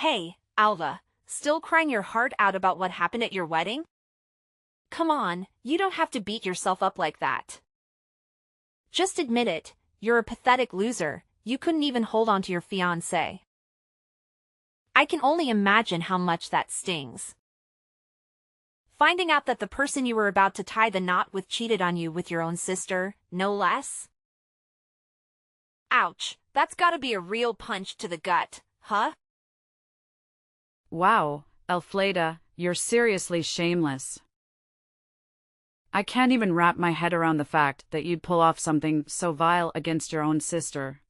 Hey, Alva, still crying your heart out about what happened at your wedding? Come on, you don't have to beat yourself up like that. Just admit it, you're a pathetic loser, you couldn't even hold on to your fiancé. I can only imagine how much that stings. Finding out that the person you were about to tie the knot with cheated on you with your own sister, no less? Ouch, that's gotta be a real punch to the gut, huh? Wow, Elfleda, you're seriously shameless. I can't even wrap my head around the fact that you'd pull off something so vile against your own sister.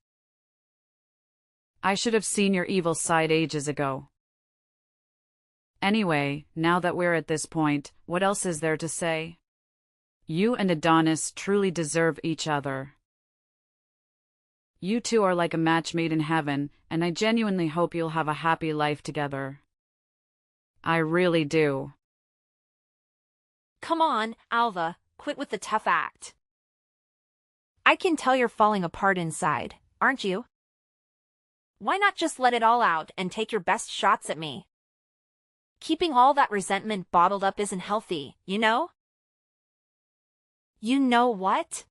I should have seen your evil side ages ago. Anyway, now that we're at this point, what else is there to say? You and Adonis truly deserve each other. You two are like a match made in heaven, and I genuinely hope you'll have a happy life together. I really do. Come on, Alva, quit with the tough act. I can tell you're falling apart inside, aren't you? Why not just let it all out and take your best shots at me? Keeping all that resentment bottled up isn't healthy, you know? You know what?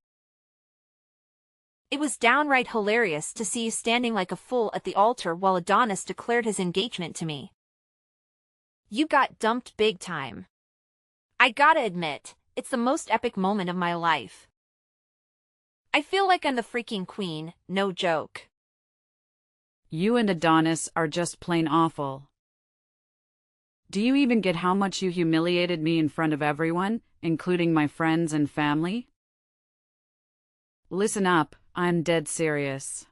It was downright hilarious to see you standing like a fool at the altar while Adonis declared his engagement to me. You got dumped big time. I gotta admit, it's the most epic moment of my life. I feel like I'm the freaking queen, no joke. You and Adonis are just plain awful. Do you even get how much you humiliated me in front of everyone, including my friends and family? Listen up, I'm dead serious.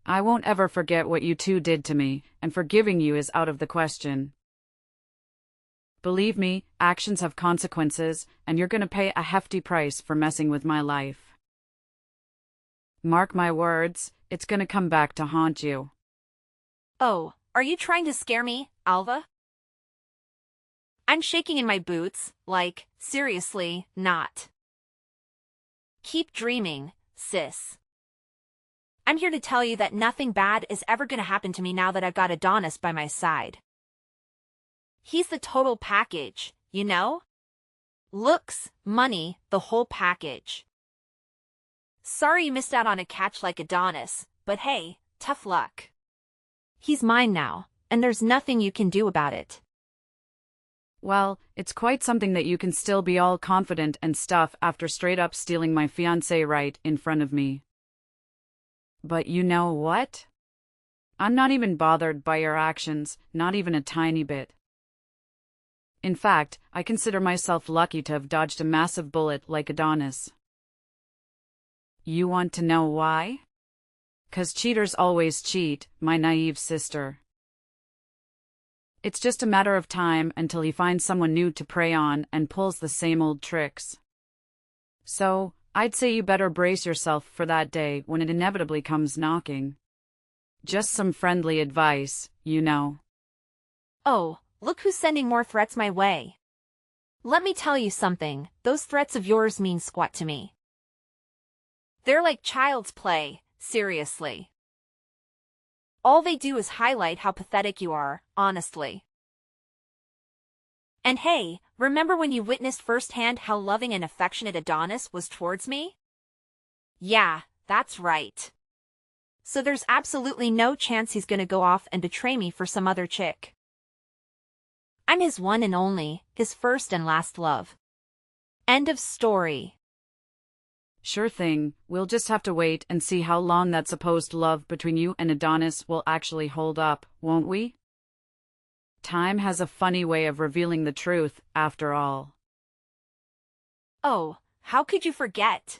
I won't ever forget what you two did to me, and forgiving you is out of the question. Believe me, actions have consequences, and you're gonna pay a hefty price for messing with my life. Mark my words, it's gonna come back to haunt you. Oh, are you trying to scare me, Alva? I'm shaking in my boots, like, seriously, not. Keep dreaming, sis. I'm here to tell you that nothing bad is ever gonna happen to me now that I've got Adonis by my side. He's the total package, you know? Looks, money, the whole package. Sorry you missed out on a catch like Adonis, but hey, tough luck. He's mine now, and there's nothing you can do about it. Well, it's quite something that you can still be all confident and stuff after straight up stealing my fiancé right in front of me. But you know what? I'm not even bothered by your actions, not even a tiny bit. In fact, I consider myself lucky to have dodged a massive bullet like Adonis. You want to know why? 'Cause cheaters always cheat, my naive sister. It's just a matter of time until he finds someone new to prey on and pulls the same old tricks. So, I'd say you better brace yourself for that day when it inevitably comes knocking. Just some friendly advice, you know. Oh, look who's sending more threats my way. Let me tell you something, those threats of yours mean squat to me. They're like child's play, seriously. All they do is highlight how pathetic you are, honestly. And hey, remember when you witnessed firsthand how loving and affectionate Adonis was towards me? Yeah, that's right. So there's absolutely no chance he's gonna go off and betray me for some other chick. I'm his one and only, his first and last love. End of story. Sure thing, we'll just have to wait and see how long that supposed love between you and Adonis will actually hold up, won't we? Time has a funny way of revealing the truth, after all. Oh, how could you forget?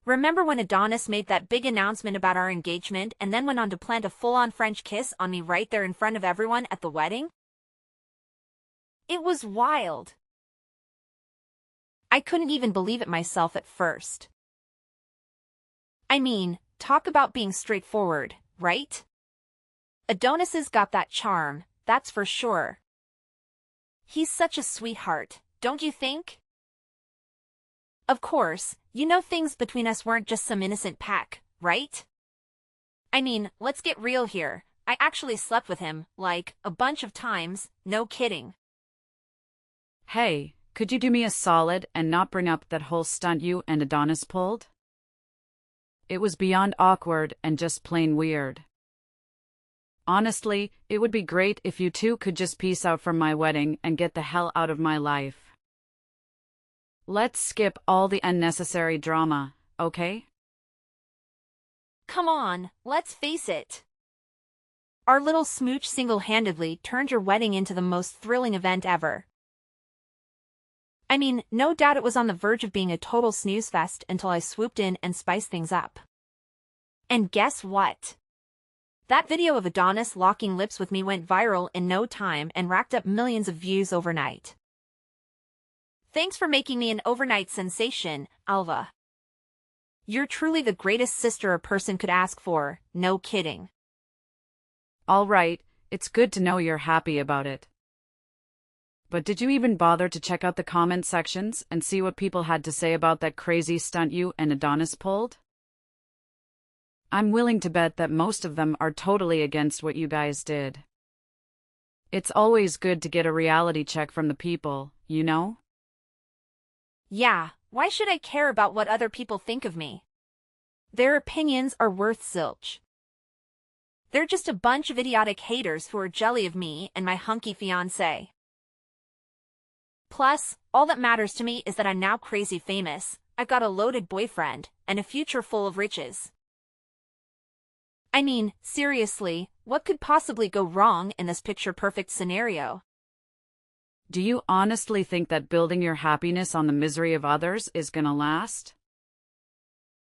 Remember when Adonis made that big announcement about our engagement and then went on to plant a full-on French kiss on me right there in front of everyone at the wedding? It was wild. I couldn't even believe it myself at first. I mean, talk about being straightforward, right? Adonis's got that charm, that's for sure. He's such a sweetheart, don't you think? Of course, you know things between us weren't just some innocent pack, right? I mean, let's get real here. I actually slept with him, like, a bunch of times, no kidding. Hey, could you do me a solid and not bring up that whole stunt you and Adonis pulled? It was beyond awkward and just plain weird. Honestly, it would be great if you two could just peace out from my wedding and get the hell out of my life. Let's skip all the unnecessary drama, okay? Come on, let's face it. Our little smooch single-handedly turned your wedding into the most thrilling event ever. I mean, no doubt it was on the verge of being a total snooze fest until I swooped in and spiced things up. And guess what? That video of Adonis locking lips with me went viral in no time and racked up millions of views overnight. Thanks for making me an overnight sensation, Alva. You're truly the greatest sister a person could ask for, no kidding. All right, it's good to know you're happy about it. But did you even bother to check out the comment sections and see what people had to say about that crazy stunt you and Adonis pulled? I'm willing to bet that most of them are totally against what you guys did. It's always good to get a reality check from the people, you know? Yeah, why should I care about what other people think of me? Their opinions are worth zilch. They're just a bunch of idiotic haters who are jelly of me and my hunky fiancé. Plus, all that matters to me is that I'm now crazy famous, I've got a loaded boyfriend, and a future full of riches. I mean, seriously, what could possibly go wrong in this picture-perfect scenario? Do you honestly think that building your happiness on the misery of others is gonna last?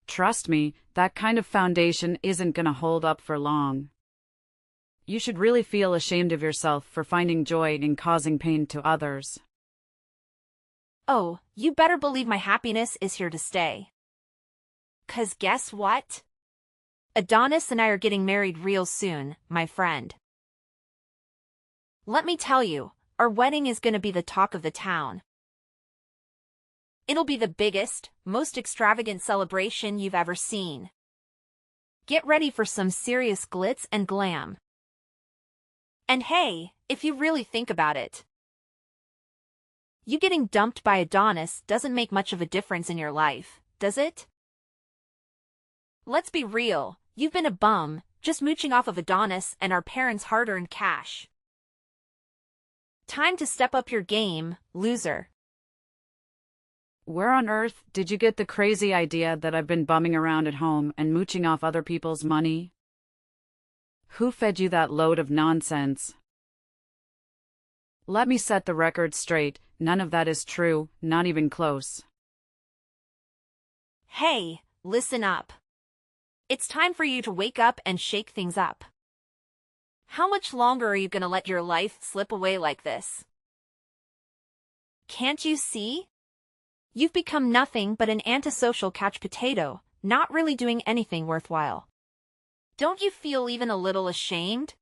Trust me, that kind of foundation isn't gonna hold up for long. You should really feel ashamed of yourself for finding joy in causing pain to others. Oh, you better believe my happiness is here to stay. 'Cause guess what? Adonis and I are getting married real soon, my friend. Let me tell you, our wedding is gonna be the talk of the town. It'll be the biggest, most extravagant celebration you've ever seen. Get ready for some serious glitz and glam. And hey, if you really think about it, you getting dumped by Adonis doesn't make much of a difference in your life, does it? Let's be real, you've been a bum, just mooching off of Adonis and our parents' hard-earned cash. Time to step up your game, loser. Where on earth did you get the crazy idea that I've been bumming around at home and mooching off other people's money? Who fed you that load of nonsense? Let me set the record straight, none of that is true, not even close. Hey, listen up. It's time for you to wake up and shake things up. How much longer are you gonna let your life slip away like this? Can't you see? You've become nothing but an antisocial couch potato, not really doing anything worthwhile. Don't you feel even a little ashamed?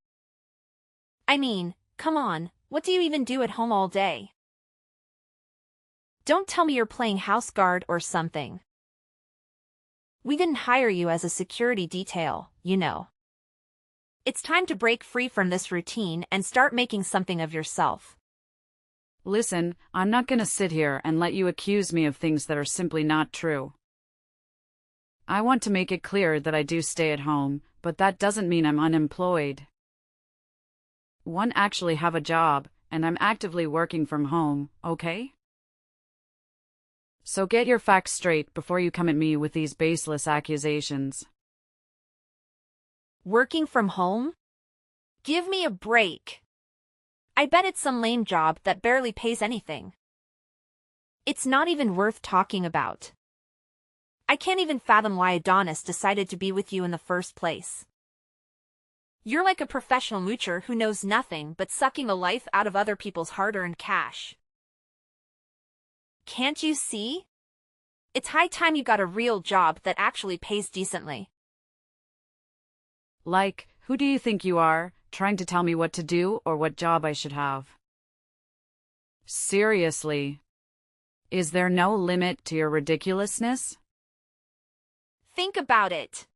I mean, come on, what do you even do at home all day? Don't tell me you're playing house guard or something. We didn't hire you as a security detail, you know. It's time to break free from this routine and start making something of yourself. Listen, I'm not gonna sit here and let you accuse me of things that are simply not true. I want to make it clear that I do stay at home, but that doesn't mean I'm unemployed. One actually have a job, and I'm actively working from home, okay? So get your facts straight before you come at me with these baseless accusations. Working from home? Give me a break. I bet it's some lame job that barely pays anything. It's not even worth talking about. I can't even fathom why Adonis decided to be with you in the first place. You're like a professional moocher who knows nothing but sucking the life out of other people's hard-earned cash. Can't you see? It's high time you got a real job that actually pays decently. Like, who do you think you are, trying to tell me what to do or what job I should have? Seriously. Is there no limit to your ridiculousness? Think about it.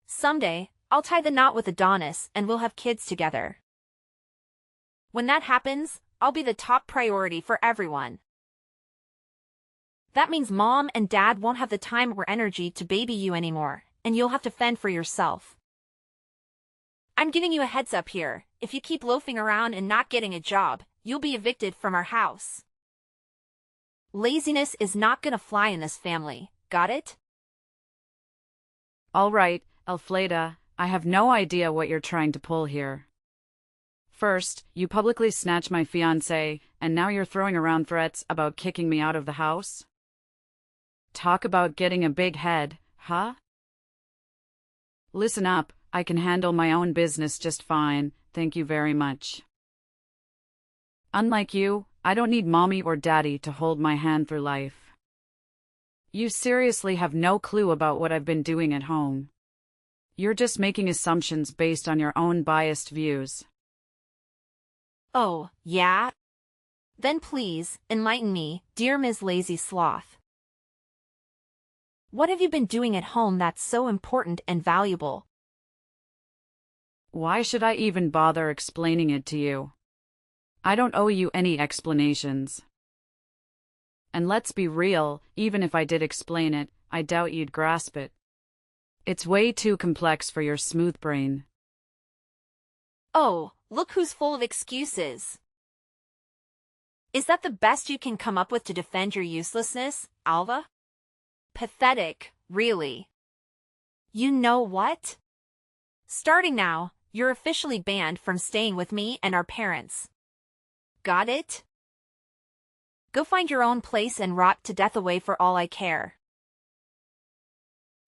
Someday, I'll tie the knot with Adonis and we'll have kids together. When that happens, I'll be the top priority for everyone. That means Mom and Dad won't have the time or energy to baby you anymore, and you'll have to fend for yourself. I'm giving you a heads up here. If you keep loafing around and not getting a job, you'll be evicted from our house. Laziness is not gonna fly in this family, got it? All right, Elfleda, I have no idea what you're trying to pull here. First, you publicly snatched my fiancé, and now you're throwing around threats about kicking me out of the house? Talk about getting a big head, huh? Listen up, I can handle my own business just fine, thank you very much. Unlike you, I don't need mommy or daddy to hold my hand through life. You seriously have no clue about what I've been doing at home. You're just making assumptions based on your own biased views. Oh, yeah? Then please, enlighten me, dear Ms. Lazy Sloth. What have you been doing at home that's so important and valuable? Why should I even bother explaining it to you? I don't owe you any explanations. And let's be real, even if I did explain it, I doubt you'd grasp it. It's way too complex for your smooth brain. Oh, look who's full of excuses. Is that the best you can come up with to defend your uselessness, Alva? Pathetic, really. You know what? Starting now, you're officially banned from staying with me and our parents. Got it? Go find your own place and rot to death away for all I care.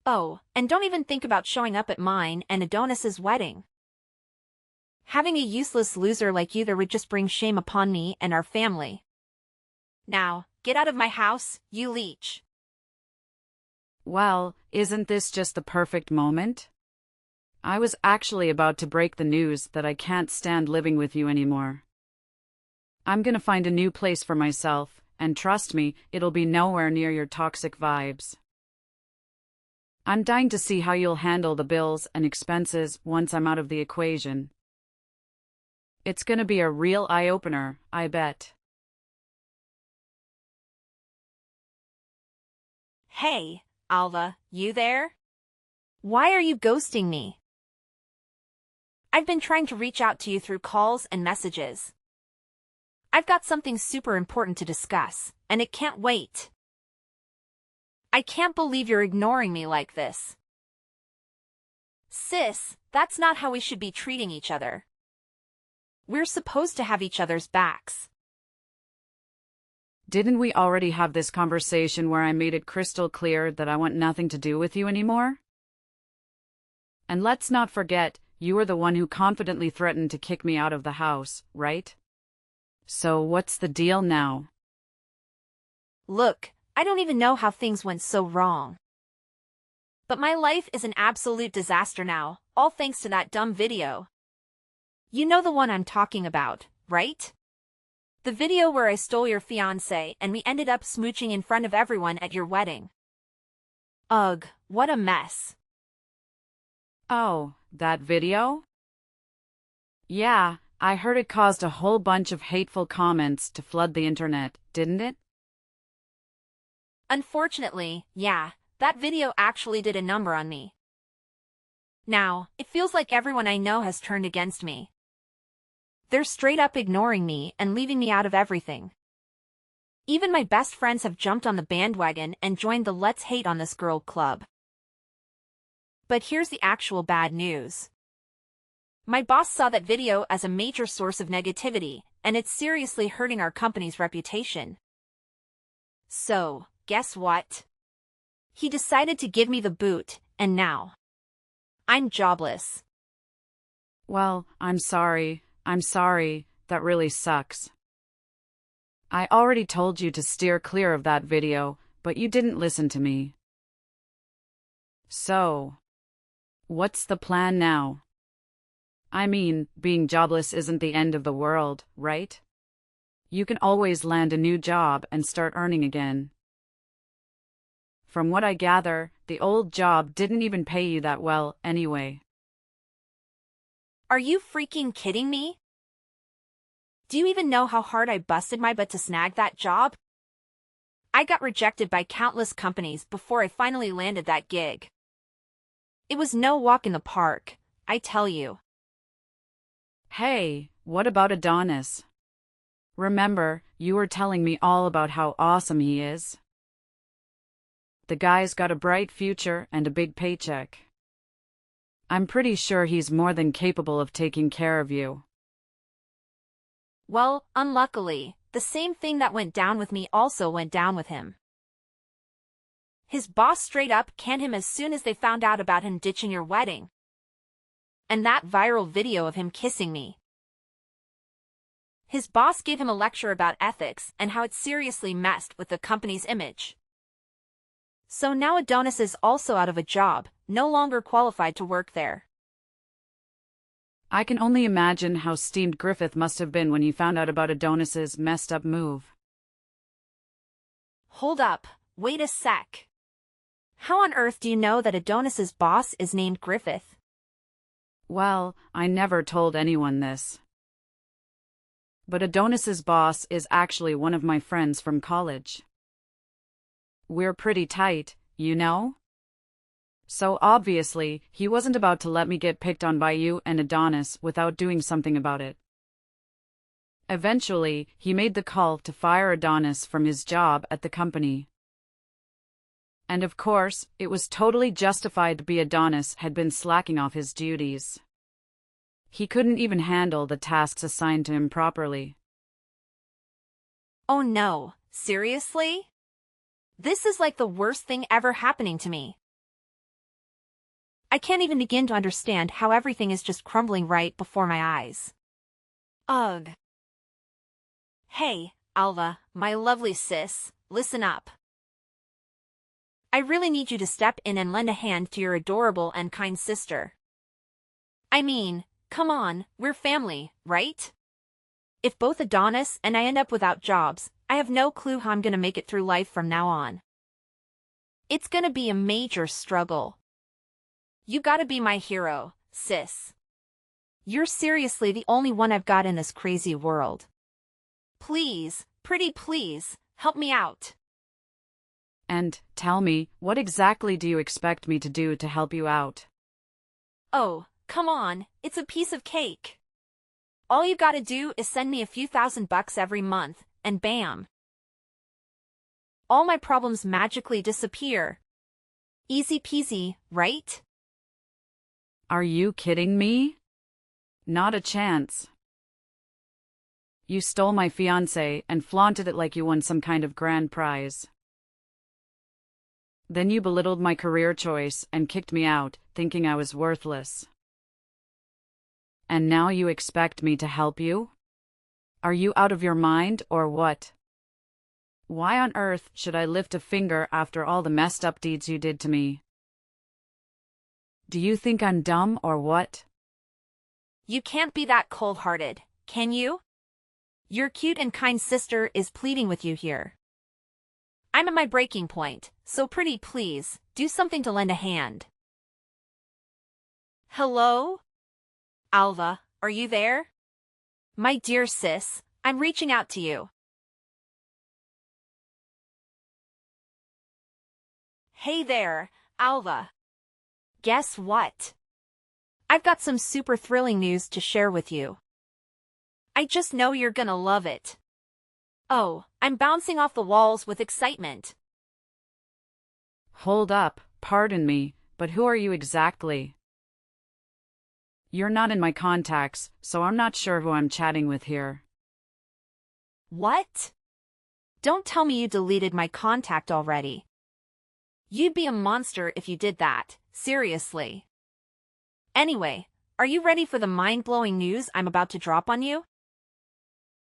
Oh, and don't even think about showing up at mine and Adonis's wedding. Having a useless loser like you there would just bring shame upon me and our family. Now, get out of my house, you leech. Well, isn't this just the perfect moment? I was actually about to break the news that I can't stand living with you anymore. I'm gonna find a new place for myself, and trust me, it'll be nowhere near your toxic vibes. I'm dying to see how you'll handle the bills and expenses once I'm out of the equation. It's gonna be a real eye-opener, I bet. Hey, Alva, you there? Why are you ghosting me? I've been trying to reach out to you through calls and messages. I've got something super important to discuss, and it can't wait. I can't believe you're ignoring me like this. Sis, that's not how we should be treating each other. We're supposed to have each other's backs. Didn't we already have this conversation where I made it crystal clear that I want nothing to do with you anymore? And let's not forget, you were the one who confidently threatened to kick me out of the house, right? So what's the deal now? Look, I don't even know how things went so wrong. But my life is an absolute disaster now, all thanks to that dumb video. You know the one I'm talking about, right? The video where I stole your fiancé and we ended up smooching in front of everyone at your wedding. Ugh, what a mess. Oh, that video? Yeah, I heard it caused a whole bunch of hateful comments to flood the internet, didn't it? Unfortunately, yeah, that video actually did a number on me. Now, it feels like everyone I know has turned against me. They're straight up ignoring me and leaving me out of everything. Even my best friends have jumped on the bandwagon and joined the Let's Hate on This Girl club. But here's the actual bad news. My boss saw that video as a major source of negativity, and it's seriously hurting our company's reputation. So, guess what? He decided to give me the boot, and now I'm jobless. Well, I'm sorry, that really sucks. I already told you to steer clear of that video, but you didn't listen to me. So, what's the plan now? I mean, being jobless isn't the end of the world, right? You can always land a new job and start earning again. From what I gather, the old job didn't even pay you that well anyway. Are you freaking kidding me? Do you even know how hard I busted my butt to snag that job? I got rejected by countless companies before I finally landed that gig. It was no walk in the park, I tell you. Hey, what about Adonis? Remember, you were telling me all about how awesome he is. The guy's got a bright future and a big paycheck. I'm pretty sure he's more than capable of taking care of you. Well, unluckily, the same thing that went down with me also went down with him. His boss straight up canned him as soon as they found out about him ditching your wedding. And that viral video of him kissing me. His boss gave him a lecture about ethics and how it seriously messed with the company's image. So now Adonis is also out of a job, no longer qualified to work there. I can only imagine how steamed Griffith must have been when he found out about Adonis's messed up move. Hold up, wait a sec. How on earth do you know that Adonis's boss is named Griffith? Well, I never told anyone this. But Adonis's boss is actually one of my friends from college. We're pretty tight, you know? So obviously, he wasn't about to let me get picked on by you and Adonis without doing something about it. Eventually, he made the call to fire Adonis from his job at the company. And of course, it was totally justified to be Adonis had been slacking off his duties. He couldn't even handle the tasks assigned to him properly. Oh no, seriously? This is like the worst thing ever happening to me. I can't even begin to understand how everything is just crumbling right before my eyes. Ugh. Hey, Alva, my lovely sis, listen up. I really need you to step in and lend a hand to your adorable and kind sister. I mean, come on, we're family, right? If both Adonis and I end up without jobs, I have no clue how I'm gonna make it through life from now on. It's gonna be a major struggle. You gotta be my hero, sis. You're seriously the only one I've got in this crazy world. Please, pretty please, help me out. And, tell me, what exactly do you expect me to do to help you out? Oh, come on, it's a piece of cake. All you gotta do is send me a few $1,000 every month, and bam. All my problems magically disappear. Easy peasy, right? Are you kidding me? Not a chance. You stole my fiancé and flaunted it like you won some kind of grand prize. Then you belittled my career choice and kicked me out, thinking I was worthless. And now you expect me to help you? Are you out of your mind or what? Why on earth should I lift a finger after all the messed up deeds you did to me? Do you think I'm dumb or what? You can't be that cold-hearted, can you? Your cute and kind sister is pleading with you here. I'm at my breaking point, so pretty please, do something to lend a hand. Hello? Alva, are you there? My dear sis, I'm reaching out to you. Hey there, Alva. Guess what? I've got some super thrilling news to share with you. I just know you're gonna love it. Oh, I'm bouncing off the walls with excitement. Hold up, pardon me, but who are you exactly? You're not in my contacts, so I'm not sure who I'm chatting with here. What? Don't tell me you deleted my contact already. You'd be a monster if you did that, seriously. Anyway, are you ready for the mind-blowing news I'm about to drop on you?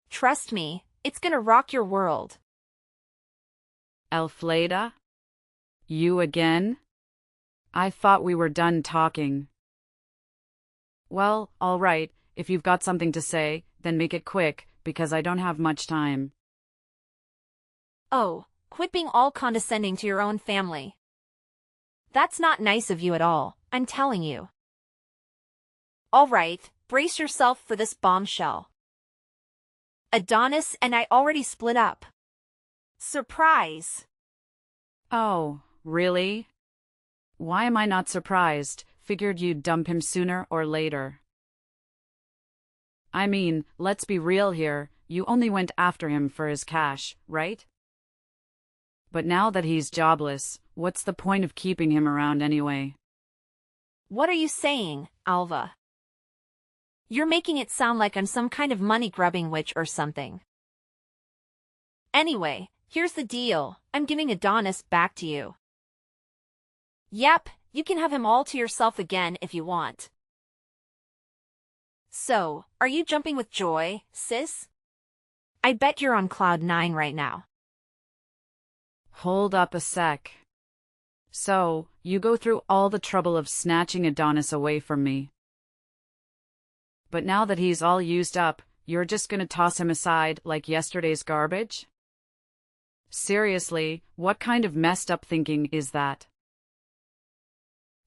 Trust me, it's gonna rock your world. Elfleda? You again? I thought we were done talking. Well, all right, if you've got something to say, then make it quick, because I don't have much time. Oh, quit being all condescending to your own family. That's not nice of you at all, I'm telling you. All right, brace yourself for this bombshell. Adonis and I already split up. Surprise! Oh, really? Why am I not surprised? Figured you'd dump him sooner or later. I mean, let's be real here, you only went after him for his cash, right? But now that he's jobless, what's the point of keeping him around anyway? What are you saying, Alva? You're making it sound like I'm some kind of money-grubbing witch or something. Anyway, here's the deal. I'm giving Adonis back to you. Yep, you can have him all to yourself again if you want. So, are you jumping with joy, sis? I bet you're on cloud 9 right now. Hold up a sec. So, you go through all the trouble of snatching Adonis away from me. But now that he's all used up, you're just gonna toss him aside like yesterday's garbage? Seriously, what kind of messed up thinking is that?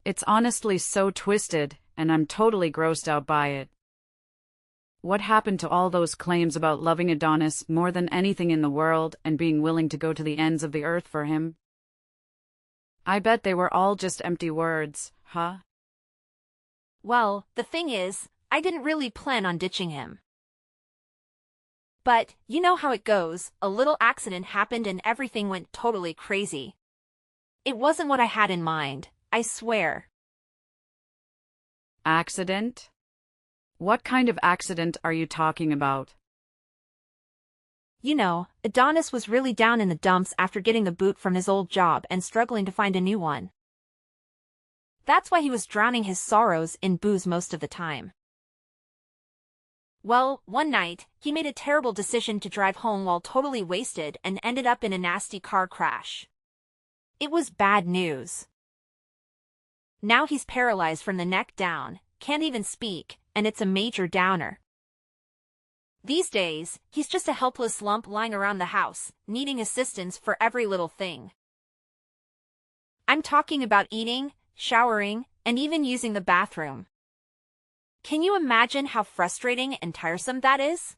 It's honestly so twisted, and I'm totally grossed out by it. What happened to all those claims about loving Adonis more than anything in the world and being willing to go to the ends of the earth for him? I bet they were all just empty words, huh? Well, the thing is, I didn't really plan on ditching him. But, you know how it goes, a little accident happened and everything went totally crazy. It wasn't what I had in mind, I swear. Accident? What kind of accident are you talking about? You know, Adonis was really down in the dumps after getting the boot from his old job and struggling to find a new one. That's why he was drowning his sorrows in booze most of the time. Well, one night, he made a terrible decision to drive home while totally wasted and ended up in a nasty car crash. It was bad news. Now he's paralyzed from the neck down, can't even speak, and it's a major downer. These days, he's just a helpless lump lying around the house, needing assistance for every little thing. I'm talking about eating, showering, and even using the bathroom. Can you imagine how frustrating and tiresome that is?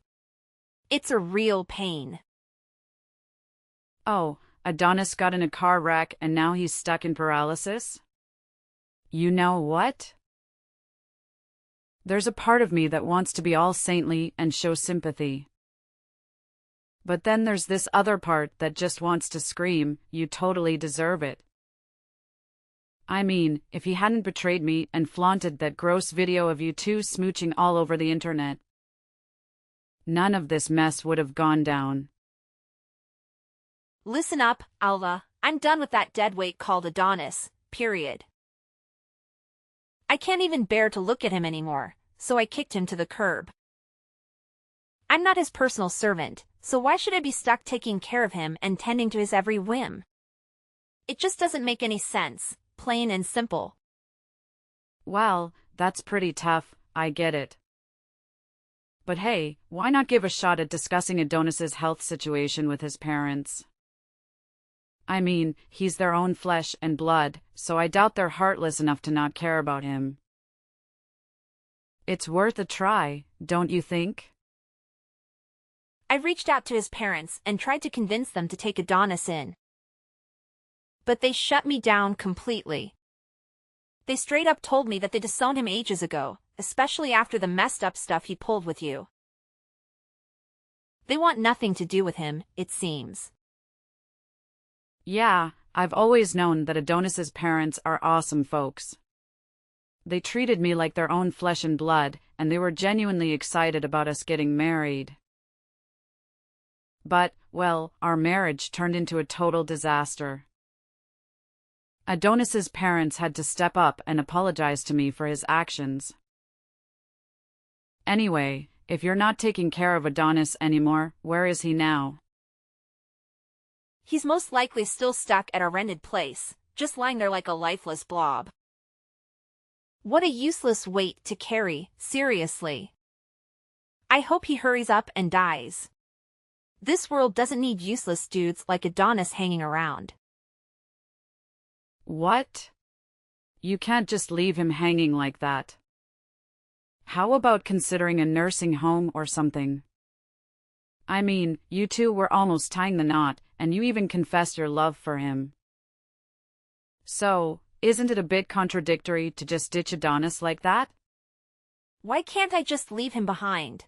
It's a real pain. Oh, Adonis got in a car wreck and now he's stuck in paralysis? You know what? There's a part of me that wants to be all saintly and show sympathy. But then there's this other part that just wants to scream, you totally deserve it. I mean, if he hadn't betrayed me and flaunted that gross video of you two smooching all over the internet, none of this mess would have gone down. Listen up, Alva, I'm done with that deadweight called Adonis, period. I can't even bear to look at him anymore, so I kicked him to the curb. I'm not his personal servant, so why should I be stuck taking care of him and tending to his every whim? It just doesn't make any sense, plain and simple. Well, that's pretty tough, I get it. But hey, why not give a shot at discussing Adonis's health situation with his parents? I mean, he's their own flesh and blood, so I doubt they're heartless enough to not care about him. It's worth a try, don't you think? I reached out to his parents and tried to convince them to take Adonis in. But they shut me down completely. They straight up told me that they disowned him ages ago, especially after the messed up stuff he pulled with you. They want nothing to do with him, it seems. Yeah, I've always known that Adonis's parents are awesome folks. They treated me like their own flesh and blood, and they were genuinely excited about us getting married. But, well, our marriage turned into a total disaster. Adonis's parents had to step up and apologize to me for his actions. Anyway, if you're not taking care of Adonis anymore, where is he now? He's most likely still stuck at our rented place, just lying there like a lifeless blob. What a useless weight to carry, seriously. I hope he hurries up and dies. This world doesn't need useless dudes like Adonis hanging around. What? You can't just leave him hanging like that. How about considering a nursing home or something? I mean, you two were almost tying the knot, and you even confessed your love for him. So, isn't it a bit contradictory to just ditch Adonis like that? Why can't I just leave him behind?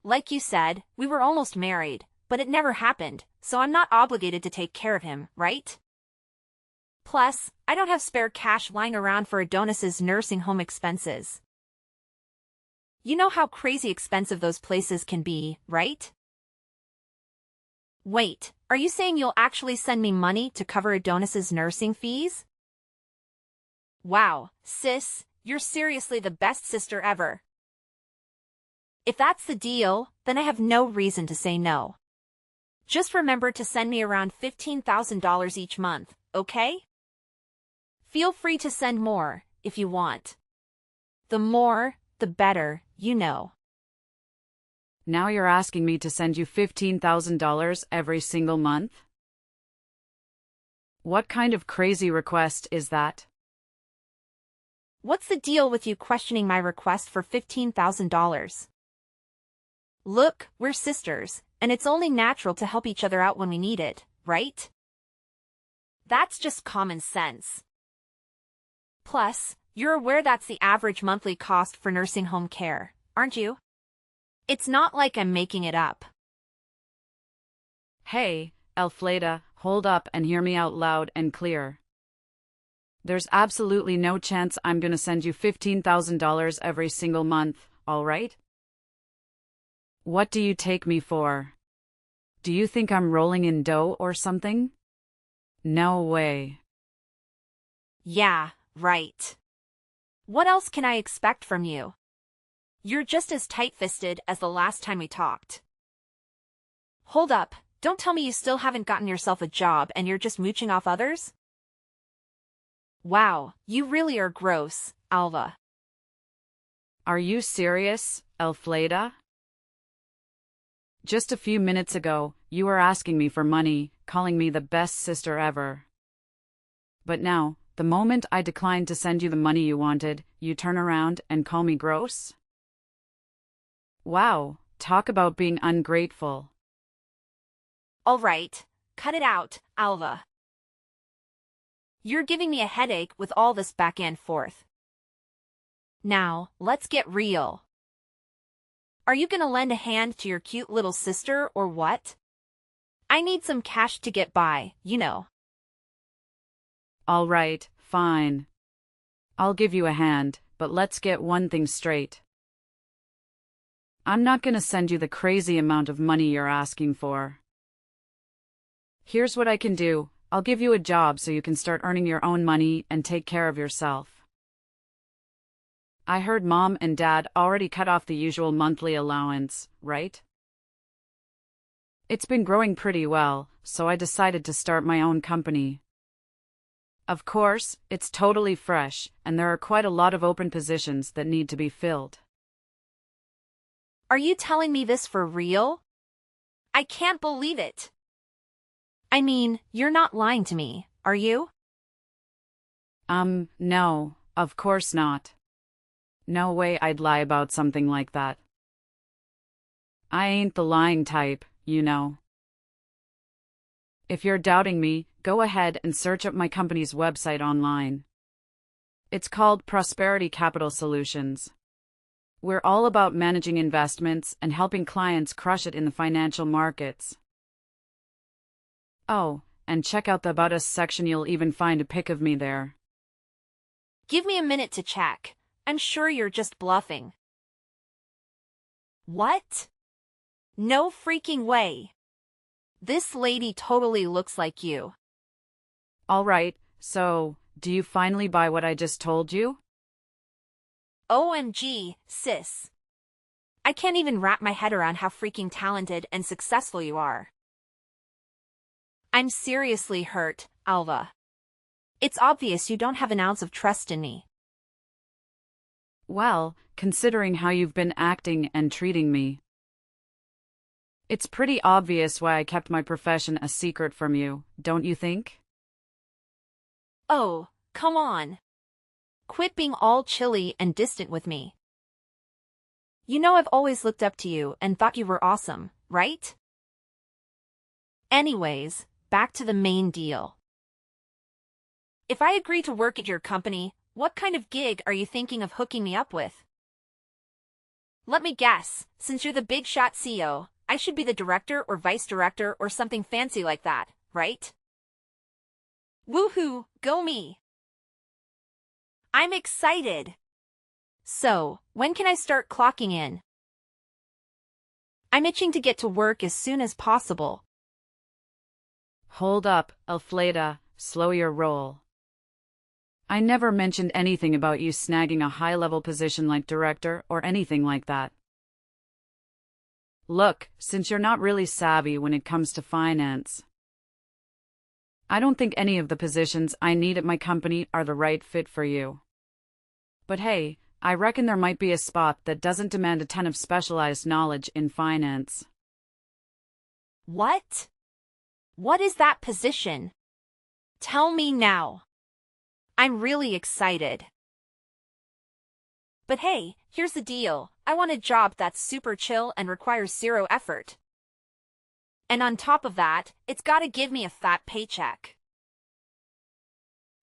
Like you said, we were almost married, but it never happened, so I'm not obligated to take care of him, right? Plus, I don't have spare cash lying around for Adonis's nursing home expenses. You know how crazy expensive those places can be, right? Wait, are you saying you'll actually send me money to cover Adonis's nursing fees? Wow, sis, you're seriously the best sister ever. If that's the deal, then I have no reason to say no. Just remember to send me around $15,000 each month, okay? Feel free to send more, if you want. The more, the better, you know. Now you're asking me to send you $15,000 every single month? What kind of crazy request is that? What's the deal with you questioning my request for $15,000? Look, we're sisters, and it's only natural to help each other out when we need it, right? That's just common sense. Plus, you're aware that's the average monthly cost for nursing home care, aren't you? It's not like I'm making it up. Hey, Elfleda, hold up and hear me out loud and clear. There's absolutely no chance I'm gonna send you $15,000 every single month, all right? What do you take me for? Do you think I'm rolling in dough or something? No way. Yeah, right. What else can I expect from you? You're just as tight-fisted as the last time we talked. Hold up, don't tell me you still haven't gotten yourself a job and you're just mooching off others? Wow, you really are gross, Alva. Are you serious, Elfleda? Just a few minutes ago, you were asking me for money, calling me the best sister ever. But now, the moment I declined to send you the money you wanted, you turn around and call me gross? Wow, talk about being ungrateful. All right, cut it out, Alva. You're giving me a headache with all this back and forth. Now, let's get real. Are you gonna lend a hand to your cute little sister or what? I need some cash to get by, you know. All right, fine. I'll give you a hand, but let's get one thing straight. I'm not gonna send you the crazy amount of money you're asking for. Here's what I can do. I'll give you a job so you can start earning your own money and take care of yourself. I heard Mom and Dad already cut off the usual monthly allowance, right? It's been growing pretty well, so I decided to start my own company. Of course, it's totally fresh, and there are quite a lot of open positions that need to be filled. Are you telling me this for real? I can't believe it. I mean, you're not lying to me, are you? No, of course not. No way I'd lie about something like that. I ain't the lying type, you know. If you're doubting me, go ahead and search up my company's website online. It's called Prosperity Capital Solutions. We're all about managing investments and helping clients crush it in the financial markets. Oh, and check out the About Us section, you'll even find a pic of me there. Give me a minute to check. I'm sure you're just bluffing. What? No freaking way. This lady totally looks like you. All right, so, do you finally buy what I just told you? OMG, sis. I can't even wrap my head around how freaking talented and successful you are. I'm seriously hurt, Alva. It's obvious you don't have an ounce of trust in me. Well, considering how you've been acting and treating me. It's pretty obvious why I kept my profession a secret from you, don't you think? Oh, come on. Quit being all chilly and distant with me. You know I've always looked up to you and thought you were awesome, right? Anyways, back to the main deal. If I agree to work at your company, what kind of gig are you thinking of hooking me up with? Let me guess, since you're the big shot CEO, I should be the director or vice director or something fancy like that, right? Woohoo, go me! I'm excited! So, when can I start clocking in? I'm itching to get to work as soon as possible. Hold up, Elfleda, slow your roll. I never mentioned anything about you snagging a high-level position like director or anything like that. Look, since you're not really savvy when it comes to finance, I don't think any of the positions I need at my company are the right fit for you. But hey, I reckon there might be a spot that doesn't demand a ton of specialized knowledge in finance. What? What is that position? Tell me now. I'm really excited. But hey, here's the deal. I want a job that's super chill and requires zero effort. And on top of that, it's gotta give me a fat paycheck.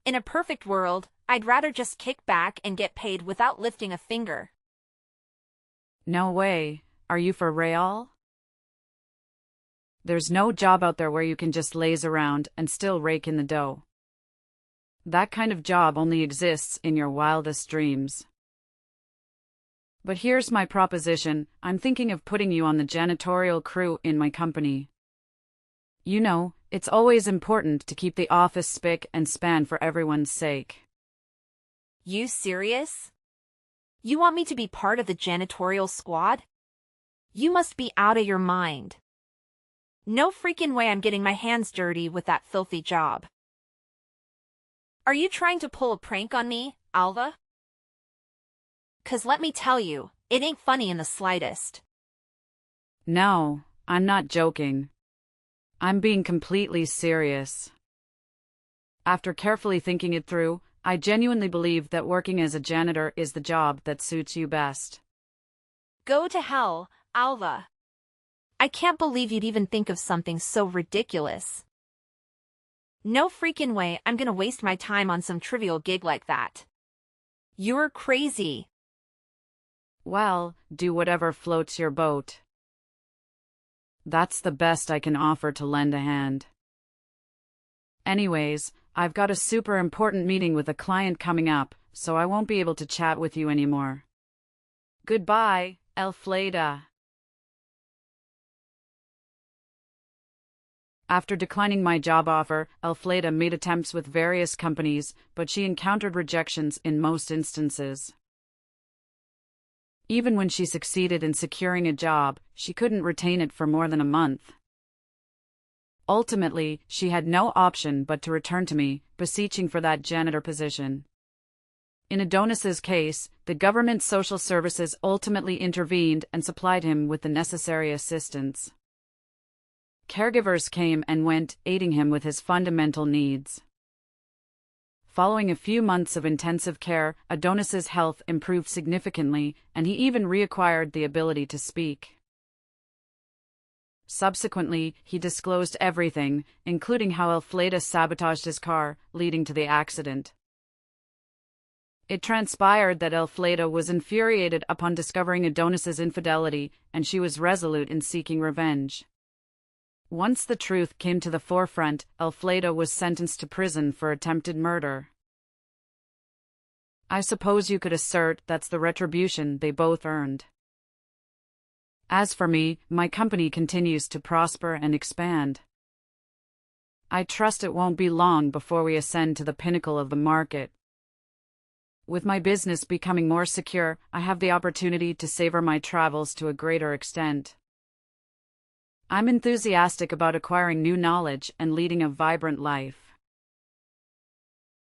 In a perfect world, I'd rather just kick back and get paid without lifting a finger. No way. Are you for real? There's no job out there where you can just laze around and still rake in the dough. That kind of job only exists in your wildest dreams. But here's my proposition. I'm thinking of putting you on the janitorial crew in my company. You know, it's always important to keep the office spick and span for everyone's sake. You serious? You want me to be part of the janitorial squad? You must be out of your mind. No freaking way I'm getting my hands dirty with that filthy job. Are you trying to pull a prank on me, Alva? 'Cause let me tell you, it ain't funny in the slightest. No, I'm not joking. I'm being completely serious. After carefully thinking it through, I genuinely believe that working as a janitor is the job that suits you best. Go to hell, Alva. I can't believe you'd even think of something so ridiculous. No freaking way I'm gonna waste my time on some trivial gig like that. You're crazy. Well, do whatever floats your boat. That's the best I can offer to lend a hand. Anyways, I've got a super important meeting with a client coming up, so I won't be able to chat with you anymore. Goodbye, Elfleda. After declining my job offer, Elfleda made attempts with various companies, but she encountered rejections in most instances. Even when she succeeded in securing a job, she couldn't retain it for more than a month. Ultimately, she had no option but to return to me, beseeching for that janitor position. In Adonis's case, the government social services ultimately intervened and supplied him with the necessary assistance. Caregivers came and went, aiding him with his fundamental needs. Following a few months of intensive care, Adonis's health improved significantly, and he even reacquired the ability to speak. Subsequently, he disclosed everything, including how Elfleda sabotaged his car, leading to the accident. It transpired that Elfleda was infuriated upon discovering Adonis's infidelity, and she was resolute in seeking revenge. Once the truth came to the forefront, Elfleda was sentenced to prison for attempted murder. I suppose you could assert that's the retribution they both earned. As for me, my company continues to prosper and expand. I trust it won't be long before we ascend to the pinnacle of the market. With my business becoming more secure, I have the opportunity to savor my travels to a greater extent. I'm enthusiastic about acquiring new knowledge and leading a vibrant life.